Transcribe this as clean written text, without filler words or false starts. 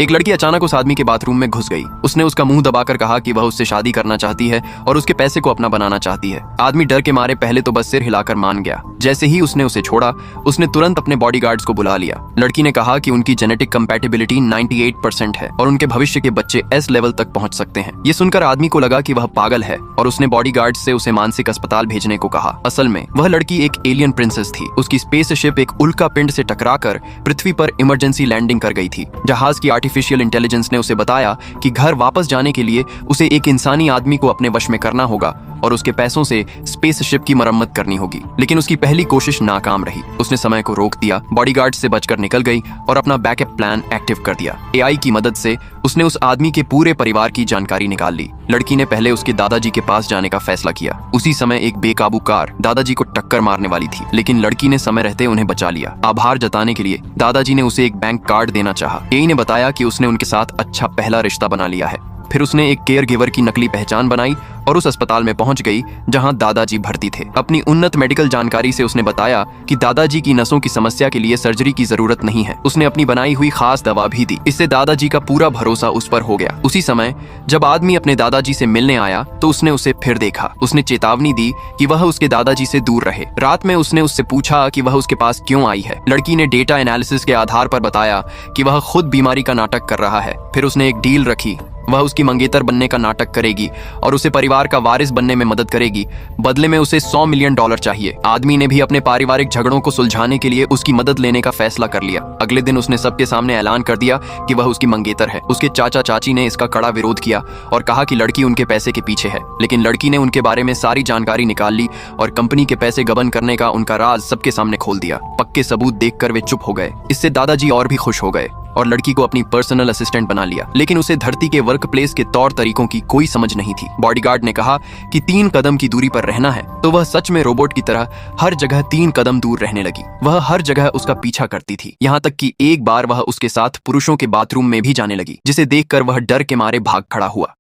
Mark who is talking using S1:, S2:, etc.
S1: एक लड़की अचानक उस आदमी के बाथरूम में घुस गई। उसने उसका मुंह दबाकर कहा कि वह उससे शादी करना चाहती है और उसके पैसे को अपना बनाना चाहती है। आदमी डर के मारे पहले तो बस सिर हिलाकर मान गया। जैसे ही उसने उसे छोड़ा, उसने तुरंत अपने बॉडीगार्ड्स को बुला लिया। लड़की ने कहा कि उनकी जेनेटिक कंपैटिबिलिटी 98% है और उनके भविष्य के बच्चे एस लेवल तक पहुंच सकते हैं। ये सुनकर आदमी को लगा कि वह पागल है और उसने बॉडीगार्ड से उसे मानसिक अस्पताल भेजने को कहा। असल में वह लड़की एक एलियन प्रिंसेस थी। उसकी स्पेसशिप एक उल्का पिंड से टकराकर पृथ्वी पर इमरजेंसी लैंडिंग कर गई थी। जहाज की आर्टिफिशियल इंटेलिजेंस ने उसे बताया कि घर वापस जाने के लिए उसे एक इंसानी आदमी को अपने वश में करना होगा और उसके पैसों से स्पेसशिप की मरम्मत करनी होगी। लेकिन उसकी पहली कोशिश नाकाम रही। उसने समय को रोक दिया, बॉडीगार्ड से बचकर निकल गई और अपना बैकअप प्लान एक्टिव कर दिया। एआई की मदद से उसने उस आदमी के पूरे परिवार की जानकारी निकाल ली। लड़की ने पहले उसके दादाजी के पास जाने का फैसला किया। उसी समय एक बेकाबू कार दादाजी को टक्कर मारने वाली थी, लेकिन लड़की ने समय रहते उन्हें बचा लिया। आभार जताने के लिए दादाजी ने उसे एक बैंक कार्ड देना चाहा। एआई ने बताया कि उसने उनके साथ अच्छा पहला रिश्ता बना लिया है। फिर उसने एक केयर गिवर की नकली पहचान बनाई और उस अस्पताल में पहुंच गई जहां दादाजी भर्ती थे। अपनी उन्नत मेडिकल जानकारी से उसने बताया कि दादाजी की नसों की समस्या के लिए सर्जरी की जरूरत नहीं है। उसने अपनी बनाई हुई खास दवा भी दी। इससे दादाजी का पूरा भरोसा उस पर हो गया। उसी समय जब आदमी अपने दादाजी से मिलने आया तो उसने उसे फिर देखा। उसने चेतावनी दी कि वह उसके दादाजी से दूर रहे। रात में उसने उससे पूछा कि वह उसके पास क्यों आई है। लड़की ने डेटा एनालिसिस के आधार पर बताया कि वह खुद बीमारी का नाटक कर रहा है। फिर उसने एक डील रखी। वह उसकी मंगेतर बनने का नाटक करेगी और उसे परिवार का वारिस बनने में मदद करेगी। बदले में उसे $100 मिलियन चाहिए। आदमी ने भी अपने पारिवारिक झगड़ों को सुलझाने के लिए उसकी मदद लेने का फैसला कर लिया। अगले दिन उसने सबके सामने ऐलान कर दिया कि वह उसकी मंगेतर है। उसके चाचा चाची ने इसका कड़ा विरोध किया और कहा कि लड़की उनके पैसे के पीछे है। लेकिन लड़की ने उनके बारे में सारी जानकारी निकाल ली और कंपनी के पैसे गबन करने का उनका राज सबके सामने खोल दिया। पक्के सबूत देखकर वे चुप हो गए। इससे दादाजी और भी खुश हो गए और लड़की को अपनी पर्सनल असिस्टेंट बना लिया। लेकिन उसे धरती के वर्क प्लेस के तौर तरीकों की कोई समझ नहीं थी। बॉडीगार्ड ने कहा कि 3 कदम की दूरी पर रहना है, तो वह सच में रोबोट की तरह हर जगह 3 कदम दूर रहने लगी। वह हर जगह उसका पीछा करती थी, यहाँ तक कि एक बार वह उसके साथ पुरुषों के बाथरूम में भी जाने लगी, जिसे देखकर वह डर के मारे भाग खड़ा हुआ।